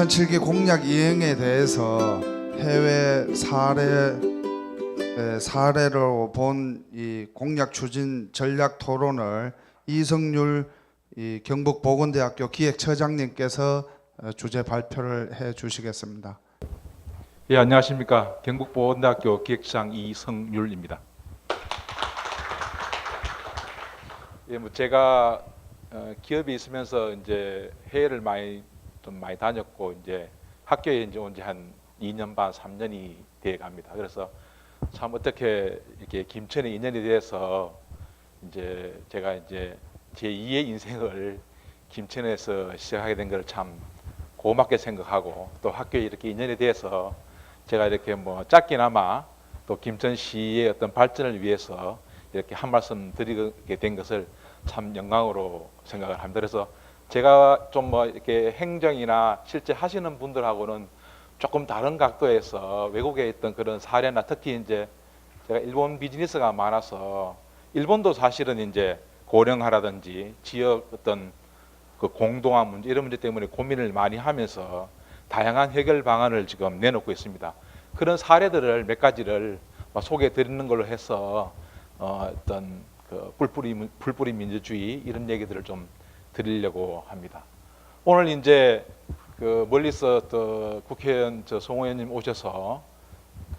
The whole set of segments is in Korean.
민선 7기 공약 이행에 대해서 해외 사례로 본 이 공약 추진 전략 토론을 이성률 경북보건대학교 기획처장님께서 주제 발표를 해 주시겠습니다. 예, 안녕하십니까. 경북보건대학교 기획처장 이성률입니다. 예, 제가 기업에 있으면서 이제 해외를 많이 다녔고 이제 학교에 이제 온 지 한 2년 반, 3년이 돼 갑니다. 그래서 참 어떻게 이렇게 김천의 인연에 대해서 이제 제가 이제 제 2의 인생을 김천에서 시작하게 된 걸 참 고맙게 생각하고, 또 학교에 이렇게 인연에 대해서 제가 이렇게 짧게나마 또 김천시의 어떤 발전을 위해서 이렇게 한 말씀 드리게 된 것을 참 영광으로 생각을 합니다. 그래서 제가 좀 이렇게 행정이나 실제 하시는 분들하고는 조금 다른 각도에서 외국에 있던 그런 사례나, 특히 이제 제가 일본 비즈니스가 많아서 일본도 사실은 이제 고령화라든지 지역 어떤 그 공동화 문제, 이런 문제 때문에 고민을 많이 하면서 다양한 해결 방안을 지금 내놓고 있습니다. 그런 사례들을 몇 가지를 소개해 드리는 걸로 해서 어떤 그 불뿌리 민주주의 이런 얘기들을 좀 드리려고 합니다. 오늘 이제 그 멀리서 또 국회의원 송 의원님 오셔서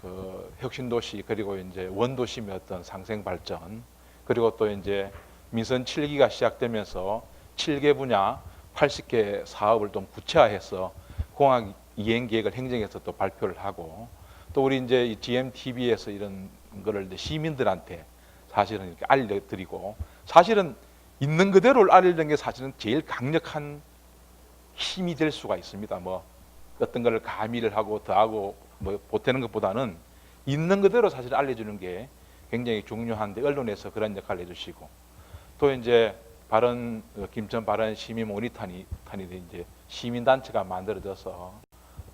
그 혁신도시, 그리고 이제 원도심의 어떤 상생 발전, 그리고 또 이제 민선 7기가 시작되면서 7개 분야 80개 사업을 좀 구체화해서 공약 이행 계획을 행정에서 또 발표를 하고, 또 우리 이제 이 GMTV에서 이런 거를 이제 시민들한테 사실은 이렇게 알려드리고, 사실은 있는 그대로 알리는 게 사실은 제일 강력한 힘이 될 수가 있습니다. 어떤 걸 가미를 하고 더하고 보태는 것보다는 있는 그대로 사실 알려주는 게 굉장히 중요한데, 언론에서 그런 역할을 해주시고, 또 이제 김천 발언 시민 모니터니 이제 시민 단체가 만들어져서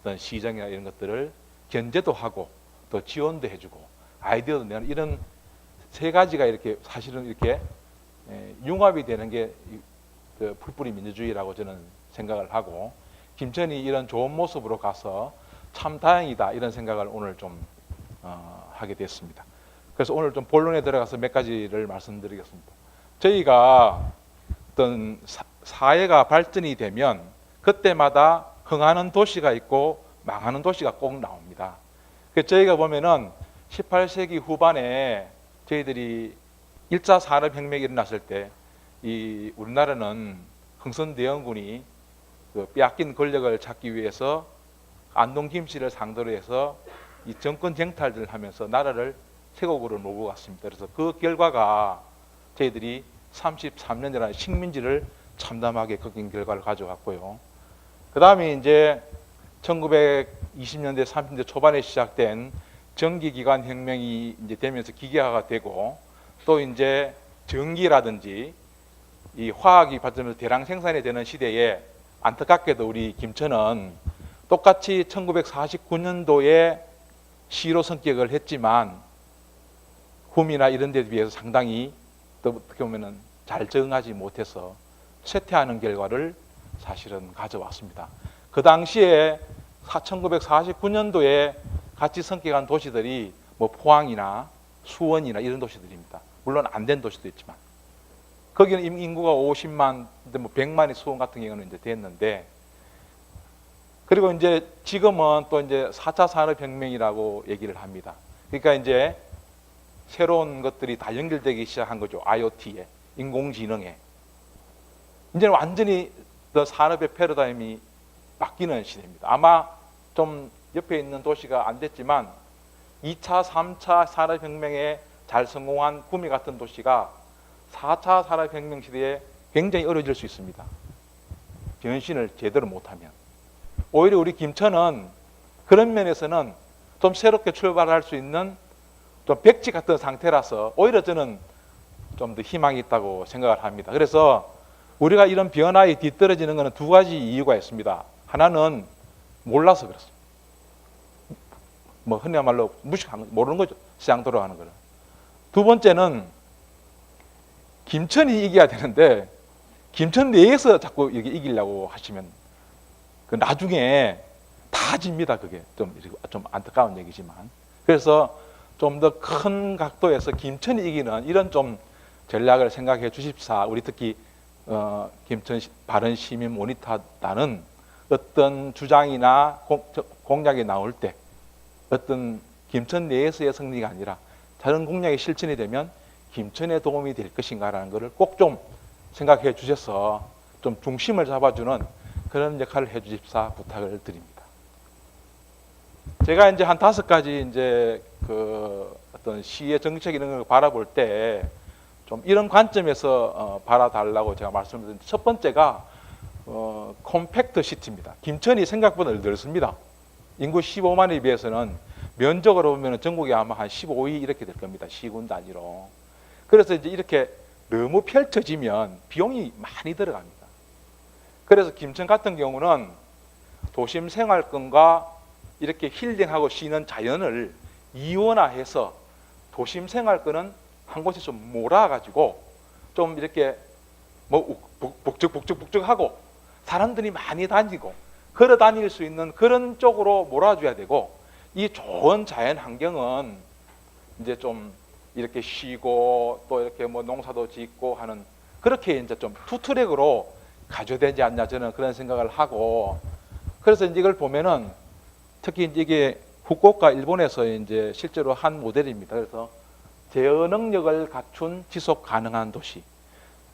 어떤 시정이나 이런 것들을 견제도 하고 또 지원도 해주고 아이디어도 내는, 이런 세 가지가 이렇게 사실은 이렇게 융합이 되는 게 그 풀뿌리 민주주의라고 저는 생각을 하고, 김천이 이런 좋은 모습으로 가서 참 다행이다 이런 생각을 오늘 좀 하게 됐습니다. 그래서 오늘 좀 본론에 들어가서 몇 가지를 말씀드리겠습니다. 저희가 어떤 사회가 발전이 되면 그때마다 흥하는 도시가 있고 망하는 도시가 꼭 나옵니다. 그래서 저희가 보면은 18세기 후반에 저희들이 1차 산업혁명이 일어났을 때 이 우리나라는 흥선대원군이 그 빼앗긴 권력을 찾기 위해서 안동 김씨를 상대로 해서 이 정권 쟁탈들을 하면서 나라를 세곡으로 몰고 갔습니다. 그래서 그 결과가 저희들이 33년이라는 식민지를 참담하게 겪은 결과를 가져왔고요. 그 다음에 이제 1920년대, 30년대 초반에 시작된 전기기관 혁명이 이제 되면서 기계화가 되고, 또 이제 전기라든지 이 화학이 발전해서 대량 생산이 되는 시대에 안타깝게도 우리 김천은 똑같이 1949년도에 시로 성격을 했지만 구미나 이런 데에 비해서 상당히 또 어떻게 보면은 잘 적응하지 못해서 쇠퇴하는 결과를 사실은 가져왔습니다. 그 당시에 1949년도에 같이 성격한 도시들이 포항이나 수원이나 이런 도시들입니다. 물론 안 된 도시도 있지만 거기는 인구가 50만, 100만이 수원 같은 경우는 이제 됐는데, 그리고 이제 지금은 또 이제 4차 산업혁명이라고 얘기를 합니다. 그러니까 이제 새로운 것들이 다 연결되기 시작한 거죠. IoT에, 인공지능에. 이제는 완전히 더 산업의 패러다임이 바뀌는 시대입니다. 아마 좀 옆에 있는 도시가 안 됐지만 2차, 3차 산업혁명에 잘 성공한 구미 같은 도시가 4차 산업혁명 시대에 굉장히 어려워질 수 있습니다. 변신을 제대로 못하면. 오히려 우리 김천은 그런 면에서는 좀 새롭게 출발할 수 있는 좀 백지 같은 상태라서 오히려 저는 좀 더 희망이 있다고 생각을 합니다. 그래서 우리가 이런 변화에 뒤떨어지는 것은 두 가지 이유가 있습니다. 하나는 몰라서 그렇습니다. 흔히 말로 무식한 거, 모르는 거죠. 시장 돌아가는 거를. 두 번째는 김천이 이겨야 되는데 김천 내에서 자꾸 여기 이기려고 하시면 그 나중에 다 집니다. 그게 좀 안타까운 얘기지만. 그래서 좀 더 큰 각도에서 김천이 이기는 이런 좀 전략을 생각해 주십사. 우리 특히 김천 바른 시민 모니터단은 어떤 주장이나 공약이 나올 때 어떤 김천 내에서의 승리가 아니라 다른 공약이 실천이 되면 김천에 도움이 될 것인가라는 것을 꼭 좀 생각해 주셔서 좀 중심을 잡아주는 그런 역할을 해 주십사 부탁을 드립니다. 제가 이제 한 5가지 이제 그 어떤 시의 정책 이런 걸 바라볼 때 좀 이런 관점에서 바라달라고 제가 말씀드렸는데, 첫 번째가 컴팩트 시티입니다. 김천이 생각보다 넓습니다. 인구 15만에 비해서는 면적으로 보면 전국에 아마 한 15위 이렇게 될 겁니다. 시군 단위로. 그래서 이제 이렇게 너무 펼쳐지면 비용이 많이 들어갑니다. 그래서 김천 같은 경우는 도심 생활권과 이렇게 힐링하고 쉬는 자연을 이원화해서 도심 생활권은 한 곳에 좀 몰아가지고 좀 이렇게 뭐 북적북적하고 사람들이 많이 다니고 걸어 다닐 수 있는 그런 쪽으로 몰아줘야 되고, 이 좋은 자연 환경은 이제 좀 이렇게 쉬고 또 이렇게 뭐 농사도 짓고 하는, 그렇게 이제 좀 투트랙으로 가져야 되지 않냐, 저는 그런 생각을 하고. 그래서 이제 이걸 보면은 특히 이제 이게 후쿠오카 일본에서 이제 실제로 한 모델입니다. 그래서 제어 능력을 갖춘 지속 가능한 도시.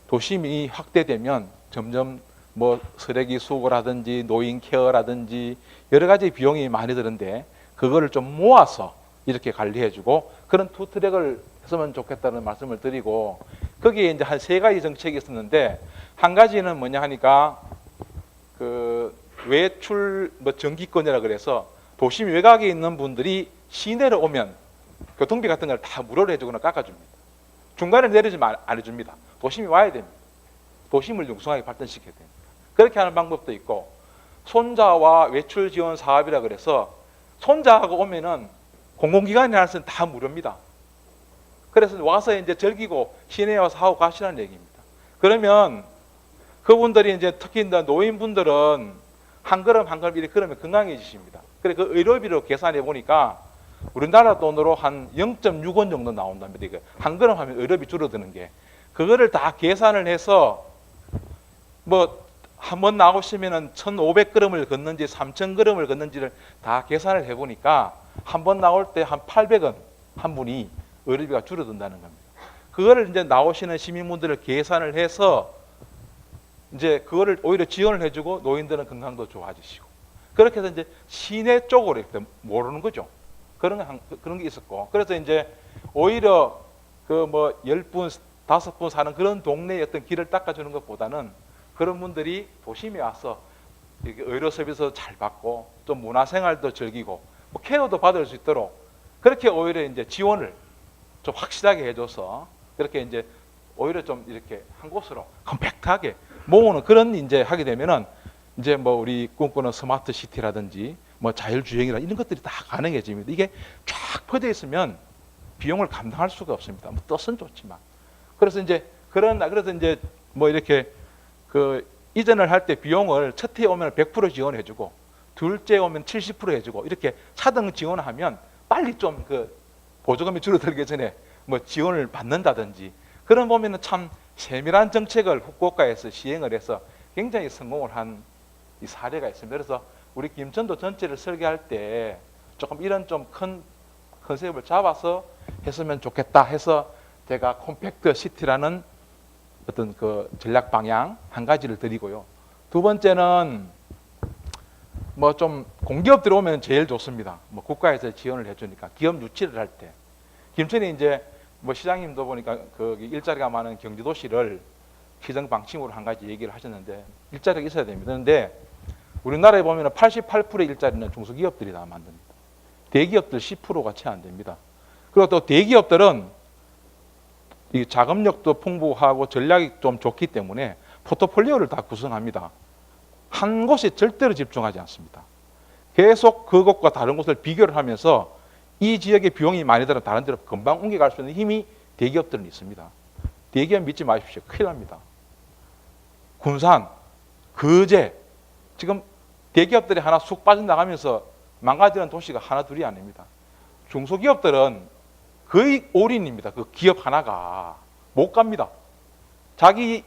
도심이 확대되면 점점 뭐 쓰레기 수거라든지 노인 케어라든지 여러 가지 비용이 많이 드는데, 그거를 좀 모아서 이렇게 관리해주고 그런 투트랙을 했으면 좋겠다는 말씀을 드리고, 거기에 이제 한 3가지 정책이 있었는데, 한 가지는 뭐냐 하니까 그 외출 뭐 정기권이라 그래서 도심 외곽에 있는 분들이 시내로 오면 교통비 같은 걸 다 무료로 해주거나 깎아줍니다. 중간에 내리지만 안 해줍니다. 도심이 와야 됩니다. 도심을 융성하게 발전시켜야 됩니다. 그렇게 하는 방법도 있고, 손자와 외출 지원 사업이라 그래서 손자하고 오면은 공공기관이 하는 데는 다 무료입니다. 그래서 와서 이제 즐기고 시내에 와서 하고 가시라는 얘기입니다. 그러면 그분들이 이제 특히 노인분들은 한 걸음 한 걸음 이렇게 걸으면 건강해지십니다. 그래 그 의료비로 계산해 보니까 우리나라 돈으로 한 0.6원 정도 나온답니다. 이거 한 걸음 하면 의료비 줄어드는 게, 그거를 다 계산을 해서 뭐 한 번 나오시면은 1,500걸음을 걷는지 3,000걸음을 걷는지를 다 계산을 해보니까 한 번 나올 때 한 800원 한 분이 의료비가 줄어든다는 겁니다. 그거를 이제 나오시는 시민분들을 계산을 해서 이제 그거를 오히려 지원을 해주고 노인들은 건강도 좋아지시고, 그렇게 해서 이제 시내 쪽으로 이렇게 모르는 거죠. 그런 게 있었고, 그래서 이제 오히려 그 뭐 10분, 5분 사는 그런 동네의 어떤 길을 닦아주는 것보다는 그런 분들이 도심에 와서 의료 서비스 잘 받고 좀 문화생활도 즐기고 뭐 케어도 받을 수 있도록 그렇게 오히려 이제 지원을 좀 확실하게 해줘서 그렇게 이제 오히려 좀 이렇게 한 곳으로 컴팩트하게 모으는 그런 이제 하게 되면은 이제 뭐 우리 꿈꾸는 스마트 시티라든지 뭐 자율주행이라 이런 것들이 다 가능해집니다. 이게 쫙 퍼져 있으면 비용을 감당할 수가 없습니다. 뭐 뜻은 좋지만. 그래서 이제 뭐 이렇게 그 이전을 할 때 비용을 첫 해 오면 100% 지원해주고 둘째 오면 70% 해주고 이렇게 차등 지원하면 빨리 좀 그 보조금이 줄어들기 전에 뭐 지원을 받는다든지, 그런 보면은 참 세밀한 정책을 후쿠오카에서 시행을 해서 굉장히 성공을 한 이 사례가 있습니다. 그래서 우리 김천도 전체를 설계할 때 조금 이런 좀 큰 컨셉을 잡아서 했으면 좋겠다 해서 제가 컴팩트 시티라는 어떤 그 전략 방향 한 가지를 드리고요. 두 번째는 뭐 좀 공기업들이 오면 제일 좋습니다. 뭐 국가에서 지원을 해주니까 기업 유치를 할 때 김천이 이제 뭐 시장님도 보니까 그 일자리가 많은 경기도시를 시정 방침으로 한 가지 얘기를 하셨는데 일자리가 있어야 됩니다. 그런데 우리나라에 보면 88%의 일자리는 중소기업들이 다 만듭니다. 대기업들 10%가 채 안 됩니다. 그리고 또 대기업들은 이 자금력도 풍부하고 전략이 좀 좋기 때문에 포트폴리오를 다 구성합니다. 한 곳에 절대로 집중하지 않습니다. 계속 그곳과 다른 곳을 비교를 하면서 이 지역의 비용이 많이 들어 다른 데로 금방 옮겨갈 수 있는 힘이 대기업들은 있습니다. 대기업 믿지 마십시오. 큰일 납니다. 군산, 거제, 지금 대기업들이 하나 쑥 빠져나가면서 망가지는 도시가 하나 둘이 아닙니다. 중소기업들은 거의 올인입니다. 그 기업 하나가 못 갑니다. 자기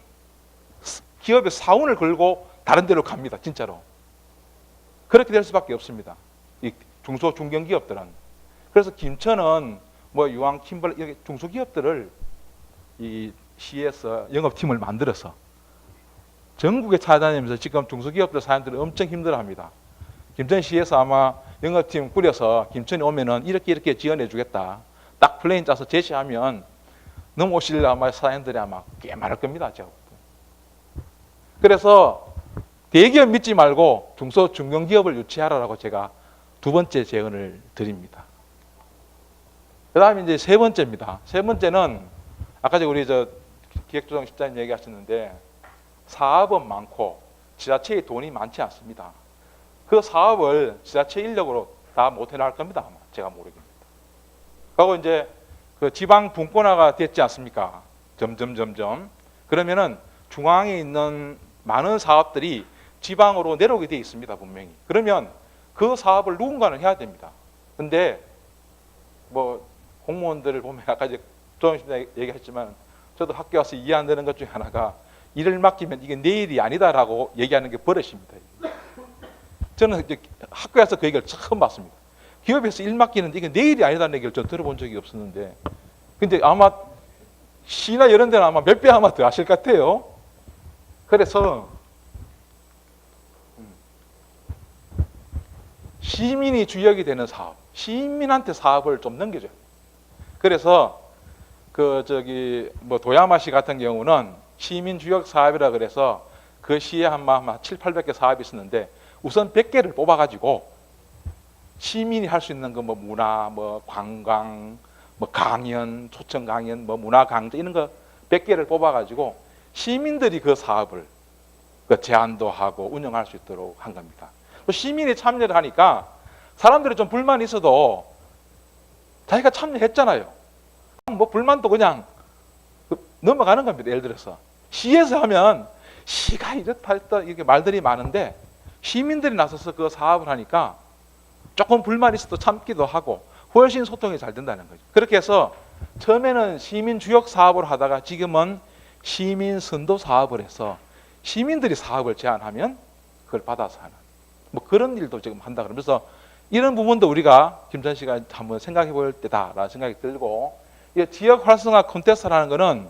기업의 사운을 걸고 다른 데로 갑니다. 진짜로. 그렇게 될 수밖에 없습니다. 이 중소 중견기업들은. 그래서 김천은 뭐 유황 킴벌 이렇게 중소기업들을 이 시에서 영업팀을 만들어서 전국에 찾아다니면서 지금 중소기업들 사람들이 엄청 힘들어합니다. 김천시에서 아마 영업팀 꾸려서 김천에 오면은 이렇게 지원해 주겠다. 딱 플레인 짜서 제시하면 넘어오실 아마 사장님들이 아마 꽤 많을 겁니다. 제가. 그래서 대기업 믿지 말고 중소 중견기업을 유치하라고 제가 두 번째 제언을 드립니다. 그 다음에 이제 세 번째입니다. 세 번째는 아까 우리 기획조정 실장님 얘기하셨는데 사업은 많고 지자체에 돈이 많지 않습니다. 그 사업을 지자체 인력으로 다 못 해나갈 겁니다. 아마 제가 모르겠습니다. 그리고 이제 그 지방 분권화가 됐지 않습니까? 점점. 그러면은 중앙에 있는 많은 사업들이 지방으로 내려오게 돼 있습니다. 분명히. 그러면 그 사업을 누군가는 해야 됩니다. 근데 뭐 공무원들을 보면 아까 이제 조정실 얘기했지만 저도 학교 와서 이해 안 되는 것 중에 하나가 일을 맡기면 이게 내 일이 아니다라고 얘기하는 게 버릇입니다. 저는 이제 학교에서 그 얘기를 처음 봤습니다. 기업에서 일 맡기는데 이게 내 일이 아니다는 얘기를 저 들어본 적이 없었는데, 근데 아마 시나 이런 데는 아마 몇 배 아마 더 하실 것 같아요. 그래서 시민이 주역이 되는 사업, 시민한테 사업을 좀 넘겨줘요. 그래서 뭐 도야마시 같은 경우는 시민 주역 사업이라 그래서 그 시에 아마 7, 800개 사업이 있었는데 우선 100개를 뽑아가지고 시민이 할 수 있는 거 뭐 문화, 뭐 관광, 뭐 강연, 초청 강연, 뭐 문화 강좌 이런 거 100개를 뽑아가지고 시민들이 그 사업을 그 제안도 하고 운영할 수 있도록 한 겁니다. 또 시민이 참여를 하니까 사람들이 좀 불만이 있어도 자기가 참여했잖아요. 뭐 불만도 그냥 넘어가는 겁니다. 예를 들어서 시에서 하면 시가 이렇다 이렇게 말들이 많은데 시민들이 나서서 그 사업을 하니까 조금 불만이 있어도 참기도 하고 훨씬 소통이 잘 된다는 거죠. 그렇게 해서 처음에는 시민 주역 사업을 하다가 지금은 시민 선도 사업을 해서 시민들이 사업을 제안하면 그걸 받아서 하는 뭐 그런 일도 지금 한다. 그러면서 이런 부분도 우리가 김천 씨가 한번 생각해 볼 때다라는 생각이 들고, 이 지역 활성화 콘테스트라는 거는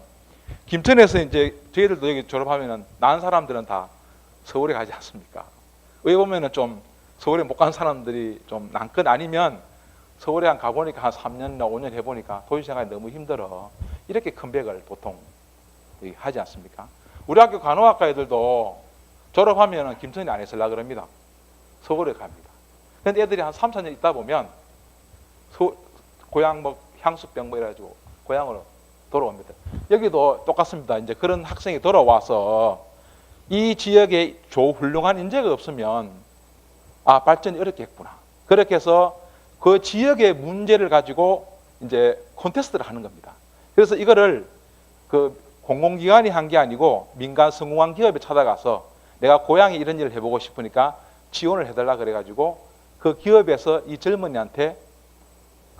김천에서 이제 저희들도 여기 졸업하면은 난 사람들은 다 서울에 가지 않습니까? 왜 보면은 좀 서울에 못 간 사람들이 좀 남건 아니면 서울에 한 가보니까 한 3년이나 5년 해보니까 도시생활이 너무 힘들어. 이렇게 컴백을 보통 하지 않습니까? 우리 학교 간호학과 애들도 졸업하면 김천이 안 있으려고 그럽니다. 서울에 갑니다. 근데 애들이 한 3, 4년 있다 보면 고향 뭐 향수병 뭐 이래가지고 고향으로 돌아옵니다. 여기도 똑같습니다. 이제 그런 학생이 돌아와서 이 지역에 훌륭한 인재가 없으면 발전이 어렵겠구나. 그렇게 해서 그 지역의 문제를 가지고 이제 콘테스트를 하는 겁니다. 그래서 이거를 그 공공기관이 한 게 아니고 민간 성공한 기업에 찾아가서 내가 고향에 이런 일을 해보고 싶으니까 지원을 해달라 그래가지고 그 기업에서 이 젊은이한테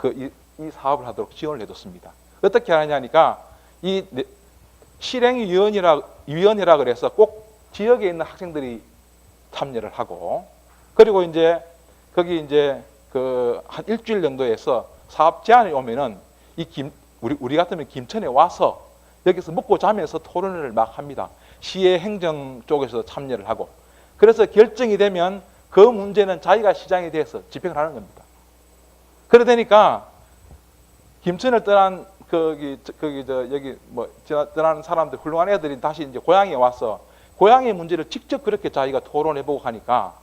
이 사업을 하도록 지원을 해줬습니다. 어떻게 하느냐니까 이 실행위원회라 그래서 꼭 지역에 있는 학생들이 참여를 하고, 그리고 이제 거기 이제 그 한 일주일 정도에서 사업 제안이 오면은 우리 같으면 김천에 와서 여기서 먹고 자면서 토론회를 막 합니다. 시의 행정 쪽에서 참여를 하고, 그래서 결정이 되면 그 문제는 자기가 시장에 대해서 집행을 하는 겁니다. 그러다니까 김천을 떠난 여기 뭐 떠난 사람들, 훌륭한 애들이 다시 이제 고향에 와서 고향의 문제를 직접 그렇게 자기가 토론해보고 하니까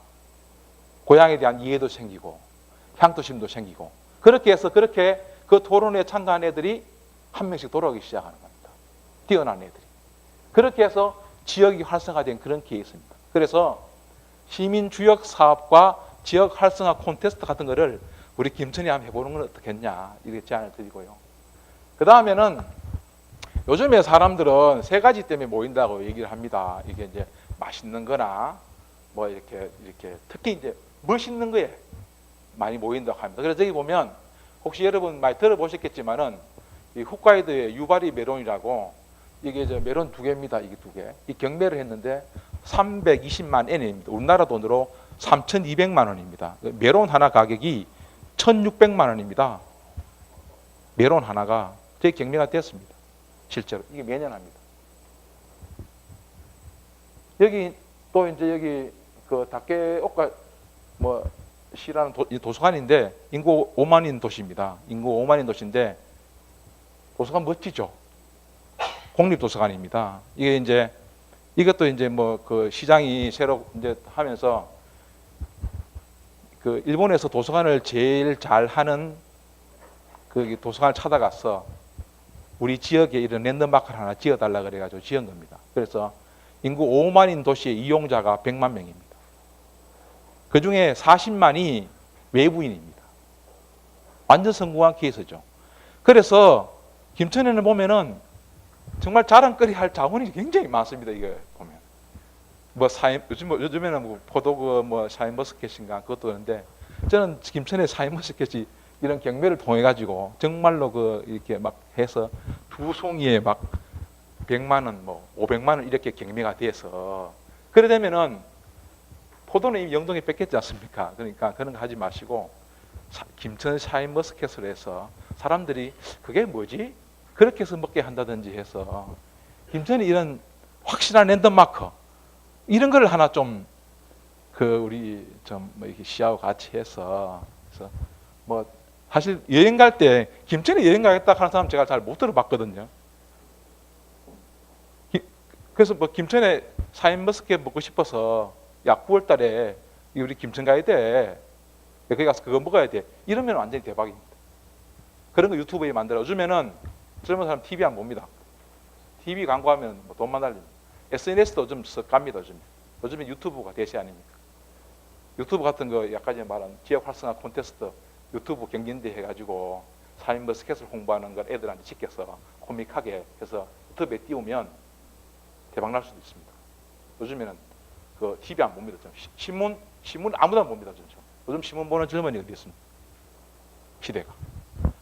고향에 대한 이해도 생기고 향토심도 생기고, 그렇게 해서 그렇게 그 토론회에 참가한 애들이 한 명씩 돌아오기 시작하는 겁니다. 뛰어난 애들이. 그렇게 해서 지역이 활성화된 그런 케이스입니다. 그래서 시민 주역 사업과 지역 활성화 콘테스트 같은 거를 우리 김천이 한번 해보는 건 어떻겠냐, 이렇게 제안을 드리고요. 그 다음에는 요즘에 사람들은 세 가지 때문에 모인다고 얘기를 합니다. 이게 이제 맛있는 거나 뭐 이렇게 특히 이제 멋있는 거에 많이 모인다고 합니다. 그래서 여기 보면 혹시 여러분 많이 들어보셨겠지만은 이 홋카이도의 유바리 메론이라고 이게 저 메론 두 개입니다. 이게 두 개. 이 경매를 했는데 320만 엔입니다. 우리나라 돈으로 3,200만 원입니다. 메론 하나 가격이 1,600만 원입니다. 메론 하나가 제 경매가 됐습니다. 실제로 이게 매년 합니다. 여기 또 이제 여기 그 다케오카 뭐 시라는 도서관인데 인구 5만인 도시입니다. 인구 5만인 도시인데 도서관 멋지죠. 공립도서관입니다. 이게 이제 이것도 이제 뭐 그 시장이 새로 이제 하면서 그 일본에서 도서관을 제일 잘 하는 그 도서관을 찾아가서 우리 지역에 이런 랜드마크를 하나 지어달라 그래가지고 지은 겁니다. 그래서 인구 5만인 도시의 이용자가 100만 명입니다. 그 중에 40만이 외부인입니다. 완전 성공한 케이스죠. 그래서 김천에는 보면은 정말 자랑거리 할 자원이 굉장히 많습니다. 이거 보면 뭐 요즘에는 뭐 포도그 뭐 샤인머스켓인가 그것도 그런데 저는 김천의 샤인머스켓이 이런 경매를 통해 가지고 정말로 그 이렇게 막 해서 두 송이에 막 100만 원, 뭐 500만 원 이렇게 경매가 돼서 그래 되면은 포도는 이미 영동에 뺏겼지 않습니까? 그러니까 그런 거 하지 마시고 김천 샤인머스켓으로 해서 사람들이 그게 뭐지? 그렇게 해서 먹게 한다든지 해서 김천이 이런 확실한 랜드마크 이런 걸 하나 좀 그 우리 좀 뭐 이렇게 시하고 같이 해서 그래서 뭐 사실 여행 갈 때 김천에 여행 가겠다 하는 사람 제가 잘 못 들어봤거든요. 그래서 뭐 김천에 샤인머스켓 먹고 싶어서 야 9월 달에 우리 김천 가야 돼. 거기 가서 그거 먹어야 돼. 이러면 완전히 대박입니다. 그런 거 유튜브에 만들어 요즘에는 젊은 사람 TV 안 봅니다. TV 광고하면 뭐 돈만 달립니다. SNS도 좀 썩 갑니다. 요즘에 유튜브가 대세 아닙니까? 유튜브 같은 거 약간 전에 말한 지역 활성화 콘테스트 유튜브 경진대 해가지고 샤인머스켓을 홍보하는 걸 애들한테 시켜서 코믹하게 해서 유튜브에 띄우면 대박 날 수도 있습니다. 요즘에는 그 TV 안 봅니다. 신문 아무도 안 봅니다. 요즘 신문 보는 젊은이 어디 있습니까? 시대가.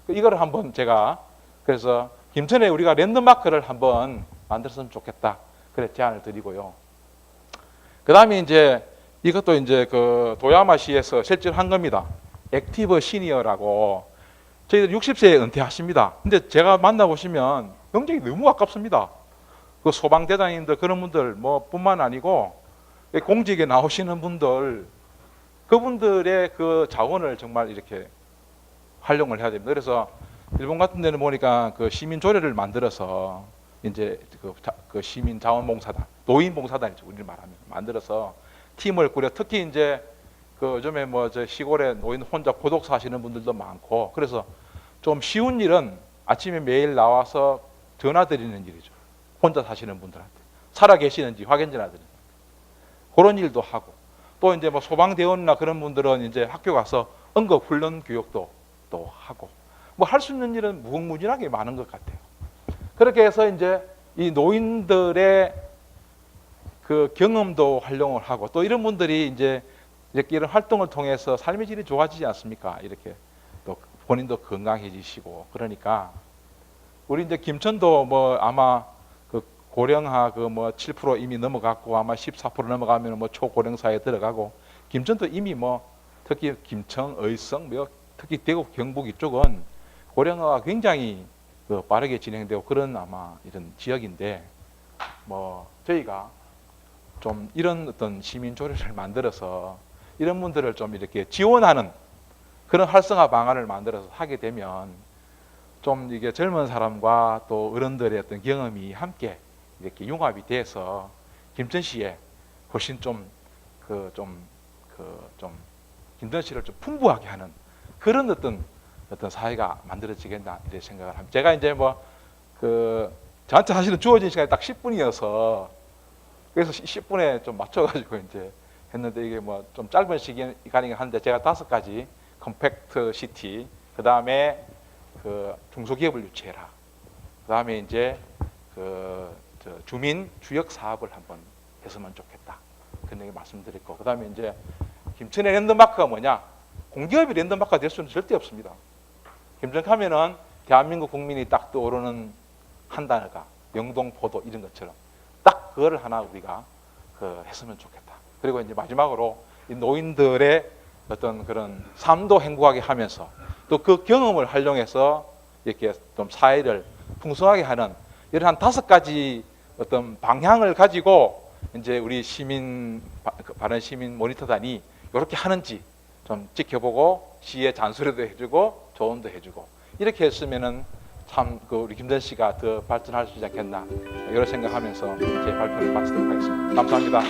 이걸 한번 제가 그래서 김천에 우리가 랜드마크를 한번 만들었으면 좋겠다. 그래 제안을 드리고요. 그 다음에 이제 이것도 이제 그 도야마시에서 실제로 한 겁니다. 액티브 시니어라고 저희들 60세에 은퇴하십니다. 근데 제가 만나보시면 경력이 너무 아깝습니다. 그 소방대장님들 그런 분들 뭐 뿐만 아니고 공직에 나오시는 분들 그분들의 그 자원을 정말 이렇게 활용을 해야 됩니다. 그래서 일본 같은 데는 보니까 그 시민 조례를 만들어서 이제 그 시민 자원봉사단, 노인 봉사단이죠. 우리를 말하면 만들어서 팀을 꾸려 특히 이제 그 요즘에 뭐 저 시골에 노인 혼자 고독 사시는 분들도 많고 그래서 좀 쉬운 일은 아침에 매일 나와서 전화 드리는 일이죠. 혼자 사시는 분들한테 살아 계시는지 확인 전화 드리는 그런 일도 하고 또 이제 뭐 소방대원이나 그런 분들은 이제 학교 가서 응급 훈련 교육도 또 하고 뭐 할 수 있는 일은 무궁무진하게 많은 것 같아요. 그렇게 해서 이제 이 노인들의 그 경험도 활용을 하고 또 이런 분들이 이제 이렇게 이런 활동을 통해서 삶의 질이 좋아지지 않습니까? 이렇게 또 본인도 건강해지시고 그러니까 우리 이제 김천도 뭐 아마 그 고령화 그 뭐 7% 이미 넘어갔고 아마 14% 넘어가면 뭐 초고령사에 들어가고 김천도 이미 뭐 특히 김천, 의성, 뭐 특히 대구, 경북 이쪽은 고령화가 굉장히 그 빠르게 진행되고 그런 아마 이런 지역인데 뭐 저희가 좀 이런 어떤 시민 조례를 만들어서 이런 분들을 좀 이렇게 지원하는 그런 활성화 방안을 만들어서 하게 되면 좀 이게 젊은 사람과 또 어른들의 어떤 경험이 함께 이렇게 융합이 돼서 김천시에 훨씬 좀 김천시를 좀 풍부하게 하는 그런 어떤 사회가 만들어지겠나 이렇게 생각을 합니다. 제가 이제 뭐 저한테 사실은 주어진 시간이 딱 10분이어서 그래서 10분에 좀 맞춰가지고 이제 했는데 이게 뭐 좀 짧은 시간이긴 한데 제가 5가지 컴팩트 시티, 그 다음에 그 중소기업을 유치해라, 그 다음에 이제 주민 주역 사업을 한번 했으면 좋겠다. 그런 얘기 말씀드렸고, 그다음에 이제 김천의 랜드마크가 뭐냐? 공기업이 랜드마크가 될 수는 절대 없습니다. 김천하면은 대한민국 국민이 딱 떠오르는 한 단어가 영동포도 이런 것처럼 딱 그거를 하나 우리가 했으면 좋겠다. 그리고 이제 마지막으로 이 노인들의 어떤 그런 삶도 행복하게 하면서 또 그 경험을 활용해서 이렇게 좀 사회를 풍성하게 하는 이런 한 5가지 어떤 방향을 가지고 이제 우리 바른 시민 모니터단이 이렇게 하는지 좀 지켜보고 시의 잔소리도 해주고 조언도 해주고 이렇게 했으면은 참 우리 김전 씨가 더 발전할 수 있지 않겠나 이런 생각하면서 제 발표를 마치도록 하겠습니다. 감사합니다.